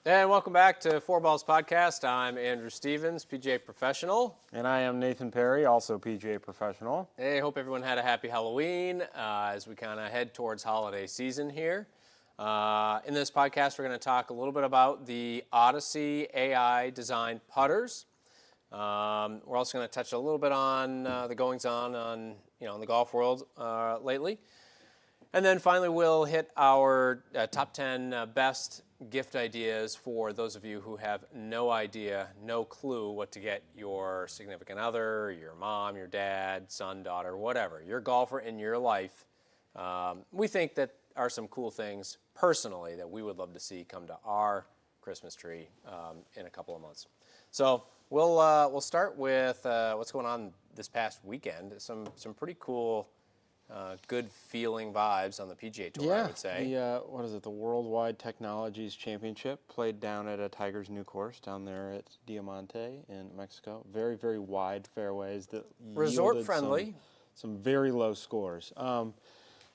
And welcome back to Four Balls Podcast. I'm Andrew Stevens, PGA professional. And I am Nathan Perry, also PGA professional. Hey, hope everyone had a happy Halloween as we kind of head towards holiday season here. In this podcast, we're going to talk a little bit about the Odyssey AI designed putters. We're also going to touch a little bit on the goings-on in the golf world lately. And then finally, we'll hit our top 10 best gift ideas for those of you who have no idea, no clue what to get your significant other, your mom, your dad, son, daughter, whatever, your golfer in your life. We think that are some cool things personally that we would love to see come to our Christmas tree in a couple of months. So we'll start with what's going on this past weekend. Some pretty cool. Good feeling vibes on the PGA Tour, I would say. The Worldwide Technologies Championship played down at a Tiger's new course down there at Diamante in Mexico. Very, very wide fairways that resort friendly. Some very low scores.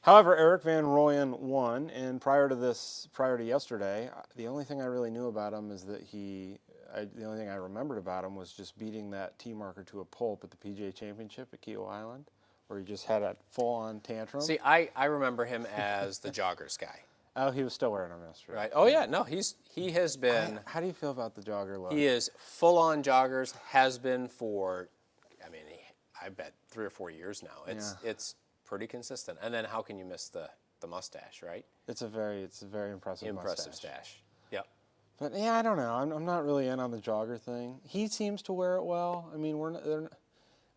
However, Eric Van Rooyen won, and prior to yesterday, the only thing I really knew about him is that the only thing I remembered about him was just beating that tee marker to a pulp at the PGA Championship at Kio Island, where he just had a full-on tantrum. See, I remember him as the joggers guy. Oh, he was still wearing them yesterday. Right. Oh, yeah. No, he has been. How do you feel about the jogger look? He is full-on joggers, has been for, I bet 3 or 4 years now. It's pretty consistent. And then how can you miss the mustache, right? It's a very impressive stash. Yep. But yeah, I don't know. I'm not really in on the jogger thing. He seems to wear it well. I mean,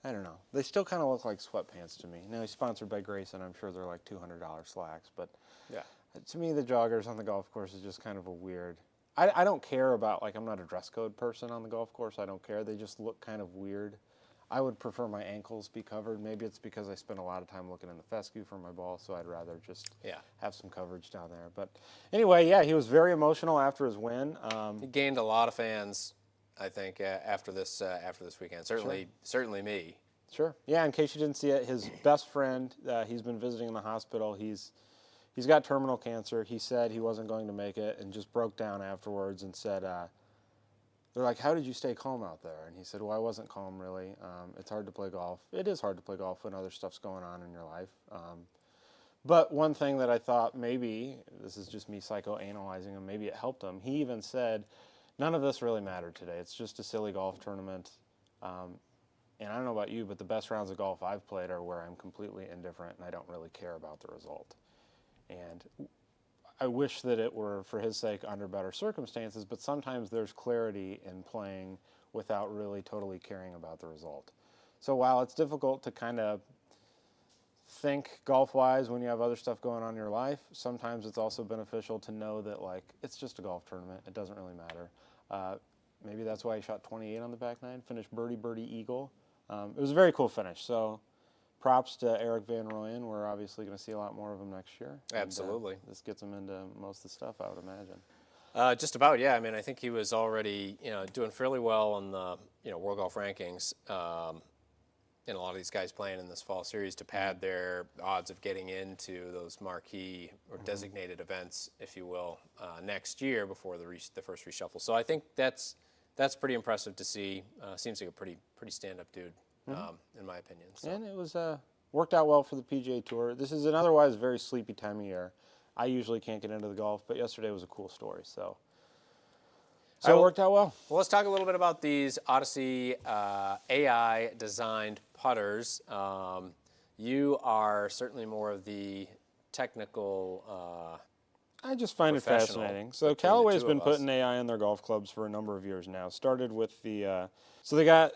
I don't know. They still kind of look like sweatpants to me. Now, he's sponsored by Grayson. I'm sure they're like $200 slacks. But yeah, to me, the joggers on the golf course is just kind of a weird. I don't care about, I'm not a dress code person on the golf course. I don't care. They just look kind of weird. I would prefer my ankles be covered. Maybe it's because I spend a lot of time looking in the fescue for my ball, so I'd rather just have some coverage down there. But anyway, yeah, he was very emotional after his win. He gained a lot of fans, I think, after this weekend. Certainly me. Sure. Yeah. In case you didn't see it, his best friend, he's been visiting in the hospital. He's got terminal cancer. He said he wasn't going to make it, and just broke down afterwards and said, "They're like, how did you stay calm out there?" And he said, "Well, I wasn't calm really. It's hard to play golf. It is hard to play golf when other stuff's going on in your life." But one thing that I thought maybe this is just me psychoanalyzing him. Maybe it helped him. He even said, "None of this really mattered today. It's just a silly golf tournament." And I don't know about you, but the best rounds of golf I've played are where I'm completely indifferent and I don't really care about the result. And I wish that it were, for his sake, under better circumstances, but sometimes there's clarity in playing without really totally caring about the result. So while it's difficult to kind of think golf-wise when you have other stuff going on in your life, sometimes it's also beneficial to know that, it's just a golf tournament. It doesn't really matter. Maybe that's why he shot 28 on the back nine, finished birdie, eagle. It was a very cool finish. So props to Eric Van Rooyen. We're obviously going to see a lot more of him next year. Absolutely. And, this gets him into most of the stuff, I would imagine. Just about, yeah. I think he was already, doing fairly well on the, World Golf rankings. And a lot of these guys playing in this fall series to pad their odds of getting into those marquee or designated events, if you will, next year before the first reshuffle. So I think that's pretty impressive to see. Seems like a pretty stand-up dude, in my opinion. So. And it was worked out well for the PGA Tour. This is an otherwise very sleepy time of year. I usually can't get into the golf, but yesterday was a cool story. So it worked out well. Well, let's talk a little bit about these Odyssey AI designed putters. You are certainly more of the technical. I just find it fascinating. So Callaway's been putting AI in their golf clubs for a number of years now. Started with so they got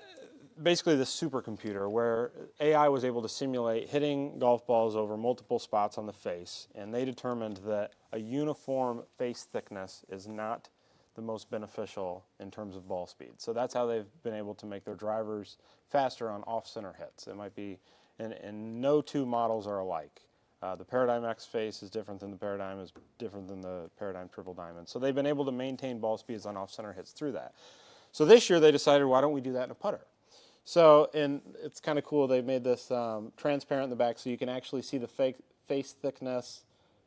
basically this supercomputer where AI was able to simulate hitting golf balls over multiple spots on the face, and they determined that a uniform face thickness is not the most beneficial in terms of ball speed. So that's how they've been able to make their drivers faster on off-center hits. It might be, and no two models are alike. The Paradigm X face is different than the Paradigm Triple Diamond. So they've been able to maintain ball speeds on off-center hits through that. So this year they decided, why don't we do that in a putter? So, and it's kind of cool, they made this transparent in the back so you can actually see the face thickness.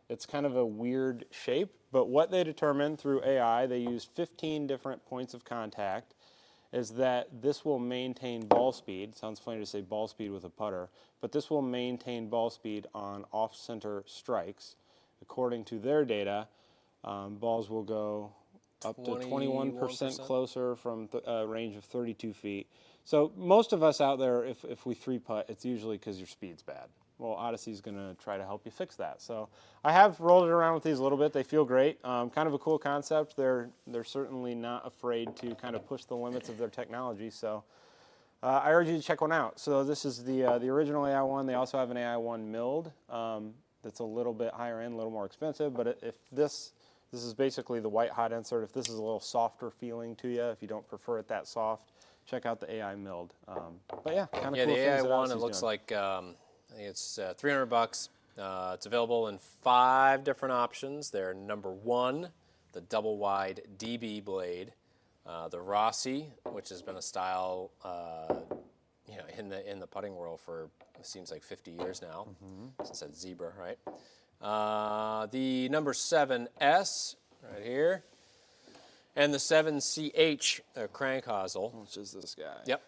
It's kind of a weird shape. But what they determined through AI, they used 15 different points of contact, is that this will maintain ball speed. Sounds funny to say ball speed with a putter, but this will maintain ball speed on off-center strikes. According to their data, balls will go up to 21% closer from a range of 32 feet. So most of us out there, if we three putt, it's usually because your speed's bad. Well, Odyssey's going to try to help you fix that. So I have rolled it around with these a little bit. They feel great. Kind of a cool concept. They're certainly not afraid to kind of push the limits of their technology. So I urge you to check one out. So this is the original AI One. They also have an AI One milled that's a little bit higher end, a little more expensive. But if this is basically the white hot insert. If this is a little softer feeling to you, if you don't prefer it that soft, check out the AI milled. But yeah, kind of yeah, cool the things AI that One, Odyssey's it looks doing. like I think it's $300. It's available in 5 different options. They're number 1, the double wide DB blade, the Rossi, which has been a style in the putting world for it seems like 50 years now, since that zebra, right? The number 7S right here, and the 7CH crank hosel. Which is this guy. Yep.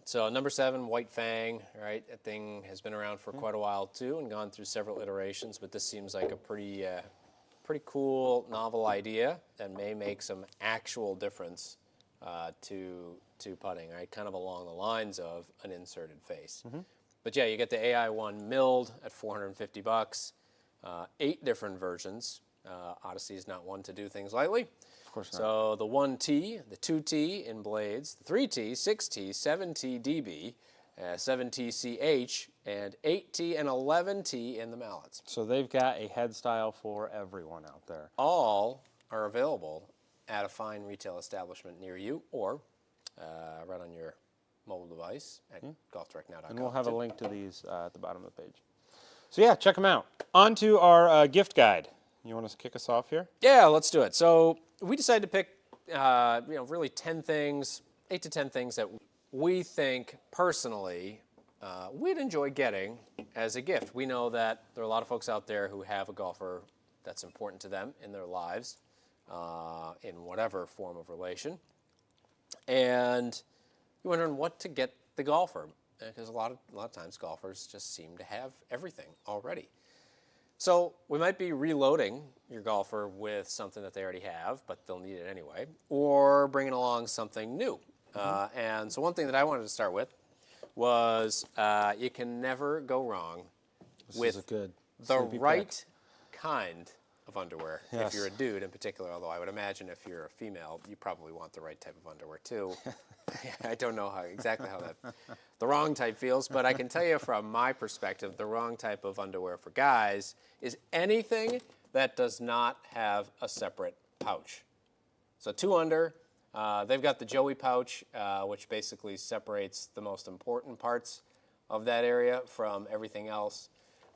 So number 7, White Fang, right? That thing has been around for quite a while too, and gone through several iterations. But this seems like a pretty cool, novel idea that may make some actual difference to putting, right? Kind of along the lines of an inserted face. But yeah, you get the AI One milled at $450. 8 different versions. Odyssey is not one to do things lightly. Of course not. So the 1T, the 2T in blades, the 3T, 6T, 7T DB, 7T CH, and 8T and 11T in the mallets. So they've got a head style for everyone out there. All are available at a fine retail establishment near you or right on your mobile device at golfdirectnow.com. And we'll have a link to these at the bottom of the page. So yeah, check them out. On to our gift guide. You want to kick us off here? Yeah, let's do it. So we decided to pick, really 10 things, 8 to 10 things that we think personally we'd enjoy getting as a gift. We know that there are a lot of folks out there who have a golfer that's important to them in their lives, in whatever form of relation. And you're wondering what to get the golfer, because a lot of times golfers just seem to have everything already. So we might be reloading your golfer with something that they already have, but they'll need it anyway, or bringing along something new. And so one thing that I wanted to start with was you can never go wrong with the right kind of underwear. Yes. If you're a dude in particular, although I would imagine if you're a female, you probably want the right type of underwear too. I don't know exactly how the wrong type feels, but I can tell you from my perspective, the wrong type of underwear for guys is anything that does not have a separate pouch. So 2 under, they've got the Joey pouch, which basically separates the most important parts of that area from everything else.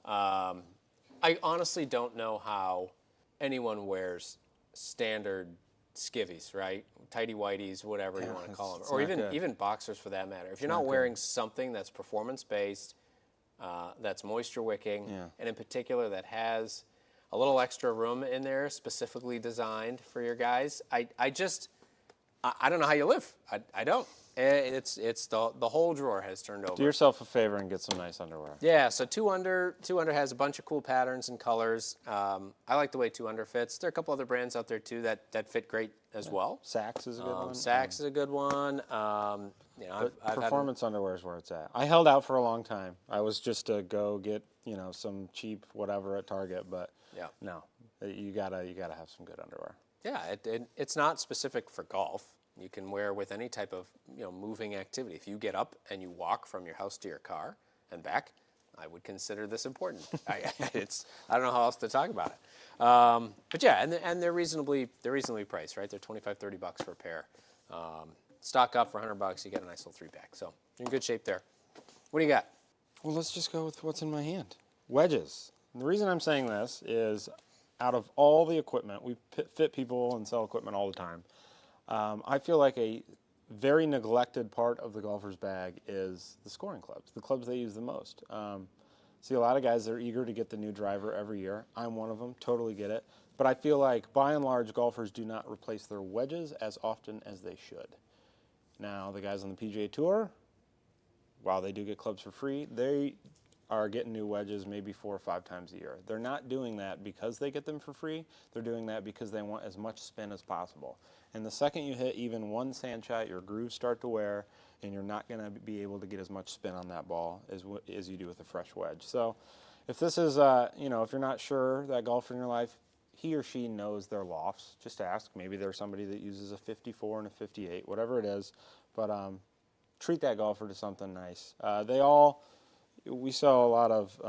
I honestly don't know how anyone wears standard skivvies, right? Tighty whities, whatever you want to call them, or even boxers for that matter. If you're not wearing something that's performance-based, that's moisture wicking, and in particular that has a little extra room in there specifically designed for your guys, I don't know how you live. I don't. It's the whole drawer has turned over. Do yourself a favor and get some nice underwear. Yeah, so 2 under has a bunch of cool patterns and colors. I like the way 2 under fits. There are a couple other brands out there too that fit great as well. Saks is a good one. Saks is a good one. I've performance underwear is where it's at. I held out for a long time. I was just to go get some cheap whatever at Target, but no, you gotta have some good underwear. Yeah, it's not specific for golf. You can wear with any type of moving activity. If you get up and you walk from your house to your car and back, I would consider this important. I don't know how else to talk about it. But yeah, and they're reasonably priced, right? They're $25-$30 for a pair. Stock up for $100, you get a nice little 3-pack. So you're in good shape there. What do you got? Well, let's just go with what's in my hand. Wedges. And the reason I'm saying this is, out of all the equipment, we fit people and sell equipment all the time. I feel like a very neglected part of the golfer's bag is the scoring clubs, the clubs they use the most. See a lot of guys that are eager to get the new driver every year. I'm one of them, totally get it. But I feel like, by and large, golfers do not replace their wedges as often as they should. Now, the guys on the PGA Tour, while they do get clubs for free, they are getting new wedges maybe 4 or 5 times a year. They're not doing that because they get them for free. They're doing that because they want as much spin as possible. And the second you hit even one sand shot, your grooves start to wear, and you're not going to be able to get as much spin on that ball as you do with a fresh wedge. So if this is, if you're not sure, that golfer in your life, he or she knows their lofts. Just ask. Maybe there's somebody that uses a 54 and a 58, whatever it is. But treat that golfer to something nice. We saw a lot of,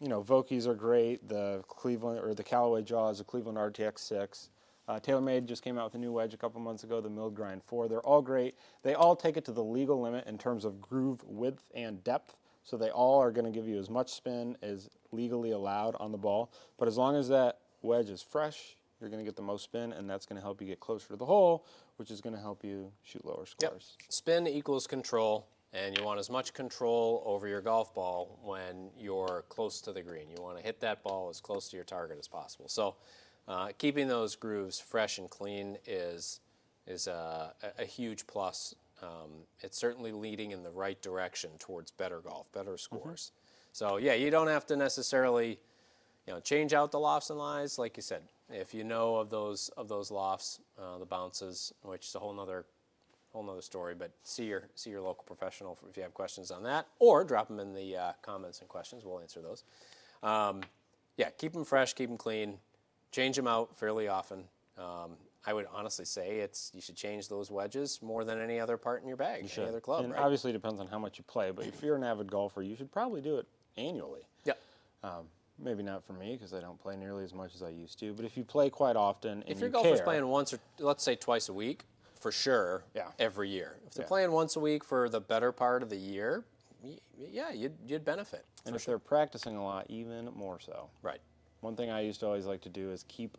Vokeys are great. The Cleveland or the Callaway Jaws, the Cleveland RTX 6. TaylorMade just came out with a new wedge a couple months ago, the Milled Grind 4. They're all great. They all take it to the legal limit in terms of groove width and depth. So they all are going to give you as much spin as legally allowed on the ball. But as long as that wedge is fresh, you're going to get the most spin, and that's going to help you get closer to the hole, which is going to help you shoot lower scores. Yep. Spin equals control, and you want as much control over your golf ball when you're close to the green. You want to hit that ball as close to your target as possible. So keeping those grooves fresh and clean is a huge plus. It's certainly leading in the right direction towards better golf, better scores. So yeah, you don't have to necessarily change out the lofts and lies, like you said. If you know of those lofts, the bounces, which is a whole nother story, but see your local professional if you have questions on that, or drop them in the comments and questions. We'll answer those. Yeah, keep them fresh, keep them clean, change them out fairly often. I would honestly say you should change those wedges more than any other part in your bag, any other club. And right? obviously it depends on how much you play, but if you're an avid golfer, you should probably do it annually. Yep. Maybe not for me because I don't play nearly as much as I used to. But if you play quite often, and if your you golfer's care, playing once or let's say twice a week, for sure, every year. If they're playing once a week for the better part of the year, yeah, you'd benefit. And if they're practicing a lot, even more so. Right. One thing I used to always like to do is keep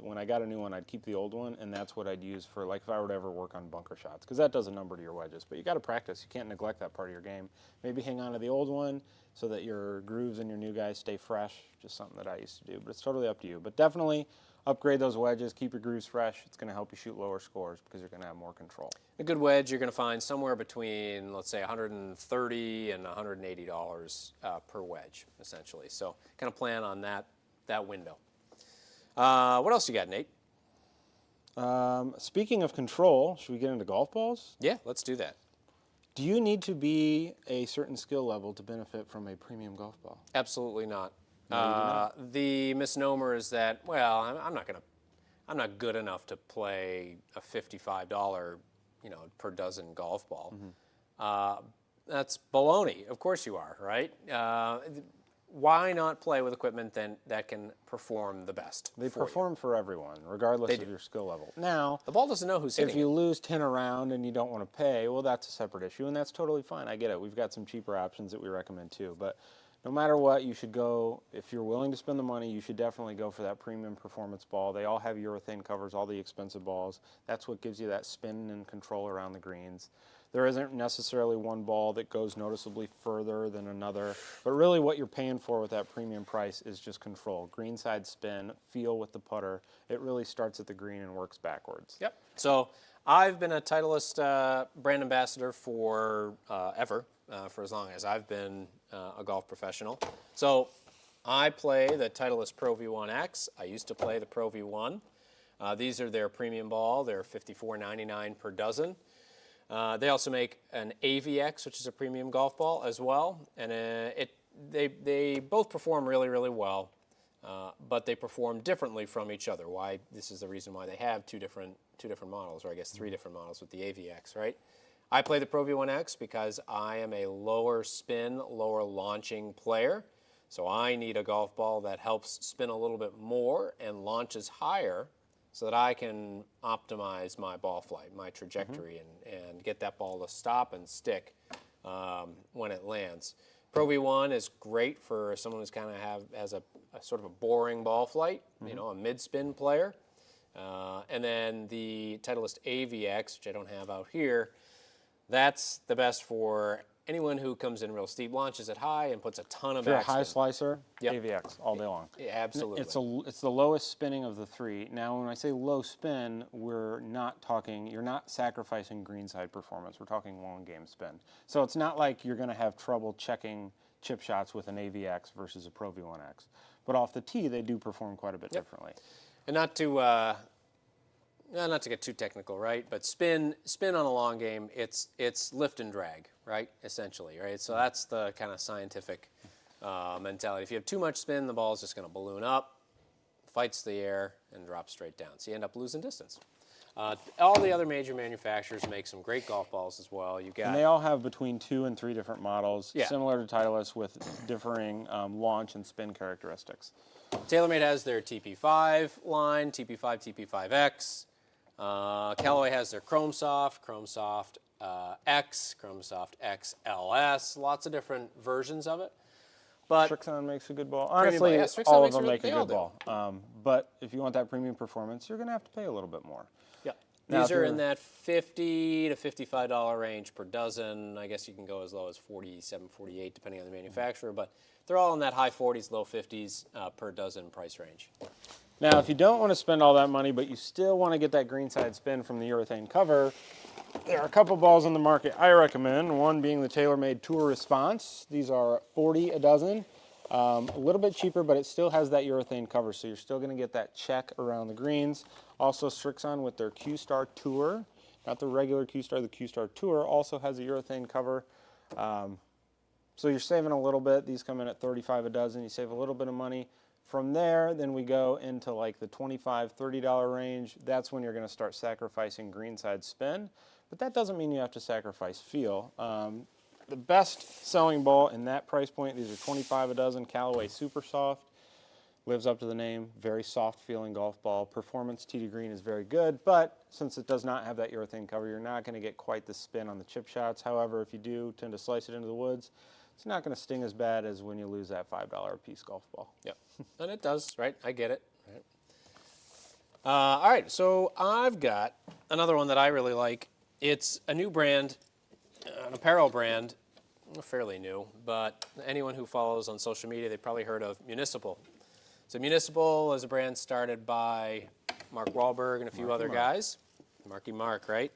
when I got a new one, I'd keep the old one, and that's what I'd use for, like, if I were to ever work on bunker shots, because that does a number to your wedges. But you got to practice. You can't neglect that part of your game. Maybe hang on to the old one so that your grooves and your new guys stay fresh, just something that I used to do. But it's totally up to you. But definitely upgrade those wedges, keep your grooves fresh. It's going to help you shoot lower scores because you're going to have more control. A good wedge you're going to find somewhere between, let's say, $130 and $180 per wedge, essentially. So kind of plan on that window. What else you got, Nate? Speaking of control, should we get into golf balls? Yeah, let's do that. Do you need to be a certain skill level to benefit from a premium golf ball? Absolutely not. No, the misnomer is that, well, I'm not good enough to play a $55, per dozen golf ball. That's baloney. Of course you are, right? Why not play with equipment that can perform the best? They perform for everyone, regardless of your skill level. Now, the ball doesn't know who's hitting if you lose 10 around and you don't want to pay, well, that's a separate issue, and that's totally fine. I get it. We've got some cheaper options that we recommend too. But no matter what, you should go, if you're willing to spend the money, you should definitely go for that premium performance ball. They all have urethane covers, all the expensive balls. That's what gives you that spin and control around the greens. There isn't necessarily one ball that goes noticeably further than another, but really what you're paying for with that premium price is just control. Greenside spin, feel with the putter. It really starts at the green and works backwards. Yep. So I've been a Titleist brand ambassador for ever, for as long as I've been a golf professional. So I play the Titleist Pro V1X. I used to play the Pro V1. These are their premium ball. They're $54.99 per dozen. They also make an AVX, which is a premium golf ball as well, and they both perform really, really well, but they perform differently from each other. Why? This is the reason why they have two different models, or I guess 3 different models with the AVX, right? I play the Pro V1X because I am a lower spin, lower launching player, so I need a golf ball that helps spin a little bit more and launches higher, so that I can optimize my ball flight, my trajectory, and get that ball to stop and stick when it lands. Pro V1 is great for someone who's kind of has a sort of a boring ball flight, a mid-spin player. And then the Titleist AVX, which I don't have out here, that's the best for anyone who comes in real steep launches it high and puts a ton of If you're a high backspin. slicer, Yep. AVX all day long. Yeah, absolutely. It's the lowest spinning of the three. Now, when I say low spin, we're not talking. You're not sacrificing greenside performance. We're talking long game spin. So it's not like you're going to have trouble checking chip shots with an AVX versus a Pro V1X. But off the tee, they do perform quite a bit differently. And not to get too technical, right? But spin on a long game, it's lift and drag, right? Essentially, right? So that's the kind of scientific mentality. If you have too much spin, the ball is just going to balloon up, fights the air, and drops straight down. So you end up losing distance. All the other major manufacturers make some great golf balls as well. You got, And they all have between 2 and 3 different models, Yeah. similar to Titleist, with differing launch and spin characteristics. TaylorMade has their TP5 line, TP5, TP5X. Callaway has their Chrome Soft X, Chrome Soft XLS, lots of different versions of it. But Srixon makes a good ball. Honestly, yeah, Srixon all of makes them a make a they all good ball. But if you want that premium performance, you're going to have to pay a little bit more. yeah, Now, these if are you're- in that $50 to $55 range per dozen. I guess you can go as low as 47, 48, depending on the manufacturer. But they're all in that high 40s, low 50s per dozen price range. Now, if you don't want to spend all that money, but you still want to get that greenside spin from the urethane cover, there are a couple balls on the market I recommend, one being the TaylorMade Tour Response. These are $40 a dozen. A little bit cheaper, but it still has that urethane cover, so you're still going to get that check around the greens. Also, Srixon with their Q-Star Tour, not the regular Q-Star, the Q-Star Tour also has a urethane cover. So you're saving a little bit. These come in at $35 a dozen. You save a little bit of money. From there, then we go into like the $25, $30 range. That's when you're going to start sacrificing greenside spin. But that doesn't mean you have to sacrifice feel. The best selling ball in that price point, these are $25 a dozen, Callaway Super Soft. Lives up to the name, very soft feeling golf ball. Performance tee to green is very good, but since it does not have that urethane cover, you're not going to get quite the spin on the chip shots. However, if you do tend to slice it into the woods, it's not going to sting as bad as when you lose that $5 a piece golf ball. Yep, and it does, right? I get it. Right. All right, so I've got another one that I really like. It's a new brand, an apparel brand, fairly new, but anyone who follows on social media, they've probably heard of Municipal. So Municipal is a brand started by Mark Wahlberg and a few other guys. Marky Mark, right?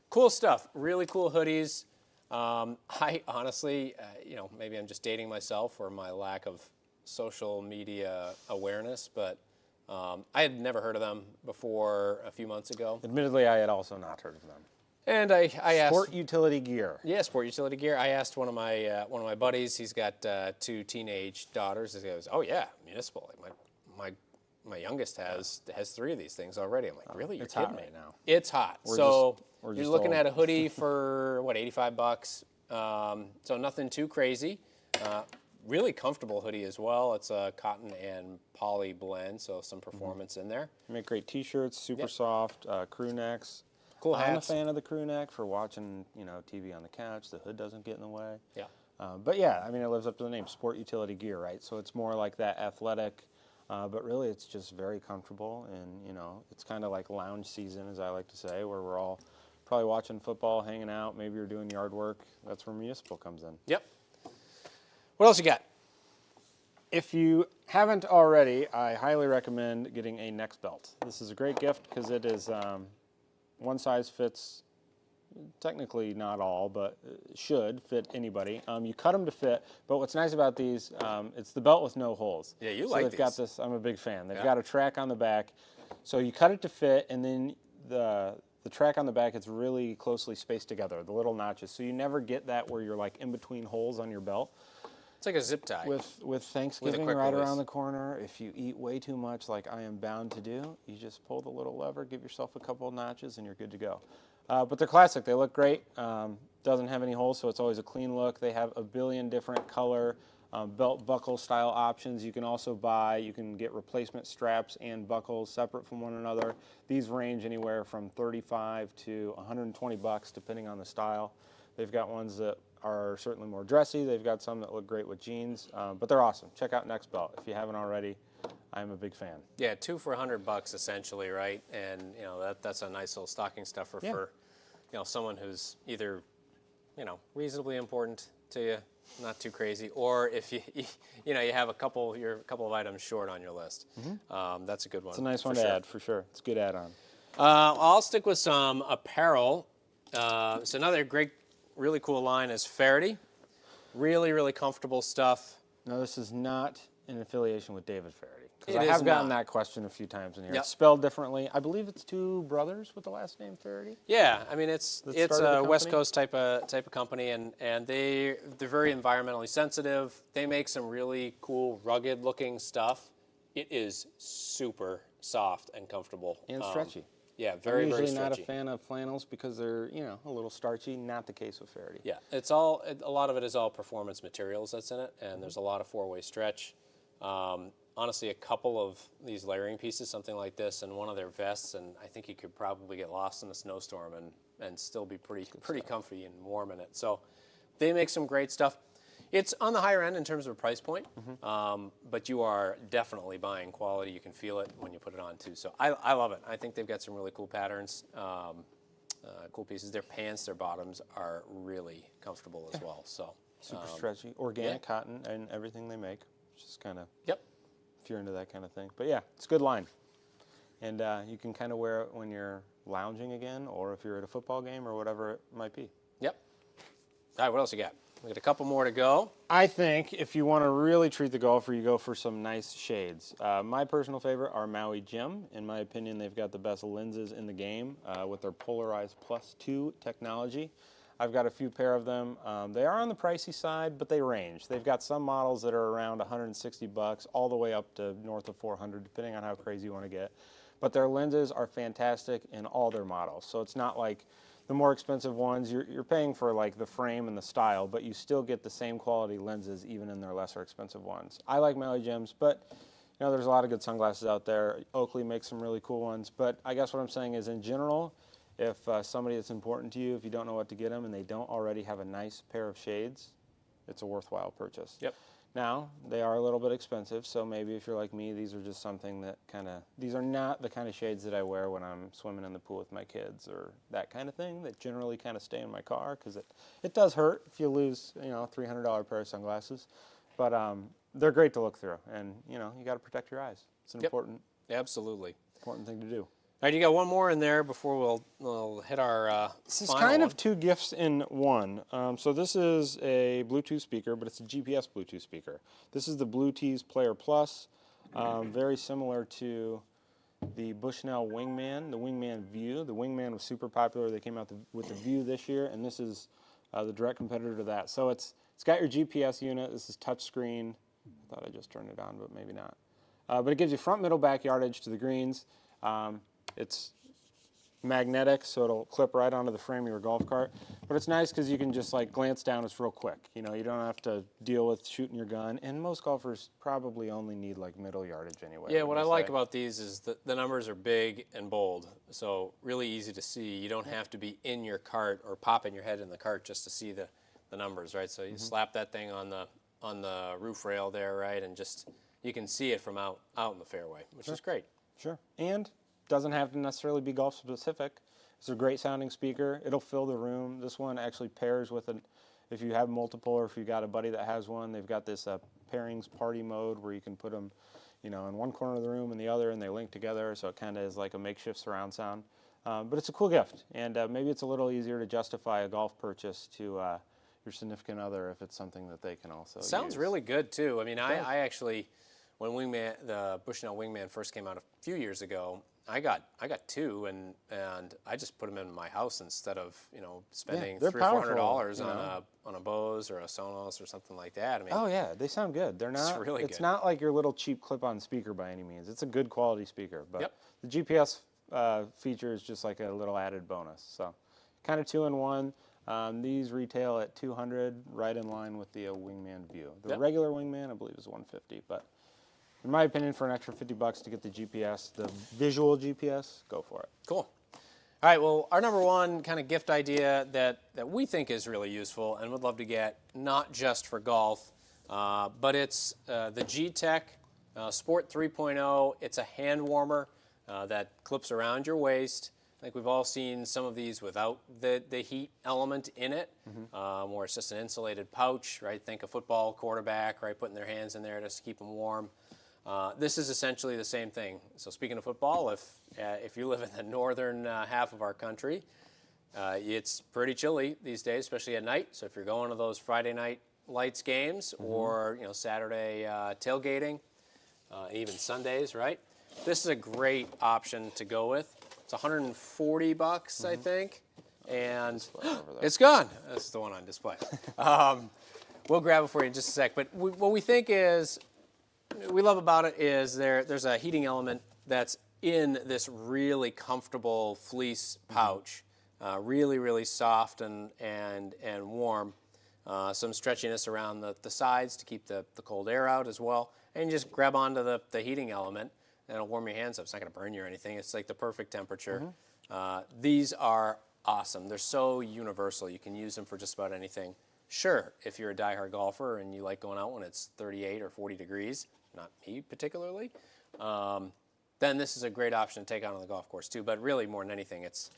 Cool stuff, really cool hoodies. I honestly, maybe I'm just dating myself or my lack of social media awareness, but I had never heard of them before a few months ago. Admittedly, I had also not heard of them. And I asked, Sport utility gear. yeah, sport utility gear. I asked one of my buddies. He's got 2 teenage daughters. He goes, "Oh yeah, Municipal. Like my youngest has 3 of these things already." I'm like, "Really? You're It's kidding hot me?" right now. It's hot. We're So just you're looking old. at a hoodie for what, $85. So nothing too crazy. Really comfortable hoodie as well. It's a cotton and poly blend, so some performance in there. They make great T-shirts, super soft, crew necks. Cool I'm a hats. fan of the crew neck for watching, TV on the couch. The hood doesn't get in the way. Yeah. But yeah, I mean, it lives up to the name, sport utility gear, right? So it's more like that athletic, but really it's just very comfortable. And, it's kind of like lounge season, as I like to say, where we're all probably watching football, hanging out. Maybe you're doing yard work. That's where Municipal comes in. Yep. What else you got? If you haven't already, I highly recommend getting a neck belt. This is a great gift because it is one size fits, technically not all, but should fit anybody. You cut them to fit, but what's nice about these, it's the belt with no holes. Yeah, you so like they've got these. this. I'm a big fan. They've Yeah. got a track on the back, so you cut it to fit, and then the track on the back, it's really closely spaced together, the little notches, so you never get that where you're like in between holes on your belt. It's like a zip tie. With Thanksgiving quick right release. around the corner, if you eat way too much like I am bound to do, you just pull the little lever, give yourself a couple of notches, and you're good to go. But they're classic. They look great. Doesn't have any holes, so it's always a clean look. They have a billion different color belt buckle style options. You can also you can get replacement straps and buckles separate from one another. These range anywhere from $35 to $120 depending on the style. They've got ones that are certainly more dressy. They've got some that look great with jeans, but they're awesome. Check out Next Belt if you haven't already. I'm a big fan. Yeah, 2 for $100 essentially, right? And that's a nice little stocking stuffer Yeah. for someone who's either reasonably important to you, not too crazy, or if you you have you're a couple of items short on your list. That's a good one. It's a nice one for to sure. add for sure. It's a good add-on. I'll stick with some apparel. So another great, really cool line is Faraday. Really, really comfortable stuff. No, this is not in affiliation with David Faraday. Because It I is have gotten not. that question a few times in here. Yep. It's spelled differently. I believe it's two brothers with the last name Faraday. Yeah, I mean it's started the a West company? Coast type of company, and they're very environmentally sensitive. They make some really cool, rugged looking stuff. It is super soft and comfortable And stretchy. Yeah, I'm very usually stretchy. not a fan of flannels because they're, a little starchy. Not the case with Faraday. Yeah, a lot of it is all performance materials that's in it, and there's a lot of four-way stretch. Honestly, a couple of these layering pieces, something like this, and one of their vests, and I think you could probably get lost in a snowstorm and still be pretty comfy and warm in it. So they make some great stuff. It's on the higher end in terms of a price point, but you are definitely buying quality. You can feel it when you put it on too. So I love it. I think they've got some really cool patterns, cool pieces. Their pants, their bottoms are really comfortable as well. So Super stretchy. Organic cotton and everything they make, which is kind of, Yep. if you're into that kind of thing. But yeah, it's a good line. And you can kind of wear it when you're lounging again, or if you're at a football game or whatever it might be. Yep. All right, what else you got? We got a couple more to go. I think if you want to really treat the golfer, you go for some nice shades. My personal favorite are Maui Jim. In my opinion, they've got the best lenses in the game with their Polarized +2 technology. I've got a few pair of them. They are on the pricey side, but they range. They've got some models that are around 160 bucks, all the way up to north of 400, depending on how crazy you want to get. But their lenses are fantastic in all their models. So it's not like the more expensive ones, you're paying for like the frame and the style, but you still get the same quality lenses even in their lesser expensive ones. I like Maui Jims, but there's a lot of good sunglasses out there. Oakley makes some really cool ones, but I guess what I'm saying is in general, if somebody that's important to you, if you don't know what to get them and they don't already have a nice pair of shades, it's a worthwhile purchase. Yep. Now, they are a little bit expensive, so maybe if you're like me, these are just something that these are not the kind of shades that I wear when I'm swimming in the pool with my kids or that kind of thing that generally kind of stay in my car because it does hurt if you lose, a $300 pair of sunglasses. But they're great to look through, and, you got to protect your eyes. It's an important thing to do. All right, you got one more in there before we'll hit our This is final kind one. of two gifts in one. So this is a Bluetooth speaker, but it's a GPS Bluetooth speaker. This is the Bluetooth Player Plus, very similar to the Bushnell Wingman, the Wingman View. The Wingman was super popular. They came out with the View this year, and this is the direct competitor to that. So it's got your GPS unit. This is touchscreen. I thought I just turned it on, but maybe not. But it gives you front, middle, back yardage to the greens. It's magnetic, so it'll clip right onto the frame of your golf cart. But it's nice because you can just like glance down. It's real quick. You don't have to deal with shooting your gun. And most golfers probably only need like middle yardage anyway. Yeah, what I like about these is that the numbers are big and bold, so really easy to see. You don't have to be in your cart or popping your head in the cart just to see the numbers, right? So you slap that thing on the roof rail there, right, and just you can see it from out in the fairway, which is great. Sure. And doesn't have to necessarily be golf specific. It's a great sounding speaker. It'll fill the room. This one actually pairs with if you have multiple or if you got a buddy that has one, they've got this pairings party mode where you can put them, in one corner of the room and the other, and they link together. So it kind of is like a makeshift surround sound. But it's a cool gift, and maybe it's a little easier to justify a golf purchase to your significant other if it's something that they can also Sounds use. really good too. I mean, I actually, when the Bushnell Wingman first came out a few years ago, I got two, and I just put them in my house instead of spending they're $300-$400 powerful, on a Bose or a Sonos or something like that. I mean, Oh yeah, they sound good. They're not. really It's good. not like your little cheap clip-on speaker by any means. It's a good quality speaker, but Yep. the GPS feature is just like a little added bonus. So, kind of 2-in-1. These retail at $200, right in line with the Wingman View. The regular Wingman, I believe, is $150, but in my opinion, for an extra $50 to get the GPS, the visual GPS, go for it. Cool. All right, well, our number one kind of gift idea that we think is really useful and would love to get, not just for golf, but it's the G-Tech Sport 3.0. It's a hand warmer that clips around your waist. I think we've all seen some of these without the heat element in it, where it's just an insulated pouch, right? Think a football quarterback, right? Putting their hands in there just to keep them warm. This is essentially the same thing. So speaking of football, if you live in the northern half of our country, it's pretty chilly these days, especially at night. So if you're going to those Friday night lights games or Saturday tailgating, even Sundays, right? This is a great option to go with. It's 140 bucks, I think, and it's gone. That's the one on display. We'll grab it for you in just a sec. But what we think is, we love about it is there's a heating element that's in this really comfortable fleece pouch, really, really soft and warm. Some stretchiness around the sides to keep the cold air out as well. And you just grab onto the heating element, and it'll warm your hands up. It's not going to burn you or anything. It's like the perfect temperature. These are awesome. They're so universal. You can use them for just about anything. Sure, if you're a diehard golfer and you like going out when it's 38 or 40 degrees, not me particularly, then this is a great option to take out on the golf course too. But really, more than anything, it's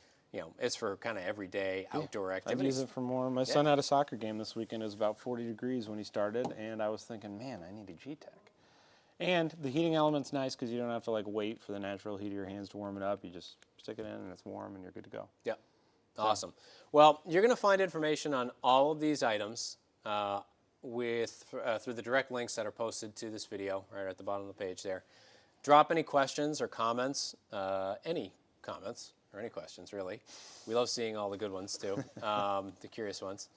for kind of everyday outdoor activities. I've used it for more. My son had a soccer game this weekend. It was about 40 degrees when he started, and I was thinking, man, I need a G-Tech. And the heating element's nice because you don't have to wait for the natural heat of your hands to warm it up. You just stick it in and it's warm and you're good to go. Yep. Awesome. Well, you're going to find information on all of these items through the direct links that are posted to this video right at the bottom of the page there. Drop any questions or comments, any comments or any questions, really. We love seeing all the good ones, too, the curious ones.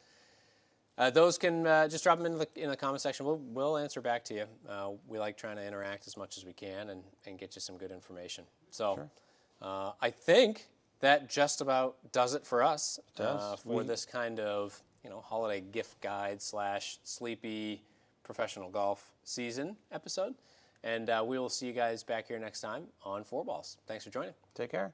Those can just drop them in the comment section. We'll answer back to you. We like trying to interact as much as we can and get you some good information. So I think that just about does it for us for this kind of holiday gift guide / sleepy professional golf season episode. And we will see you guys back here next time on Four Balls. Thanks for joining. Take care.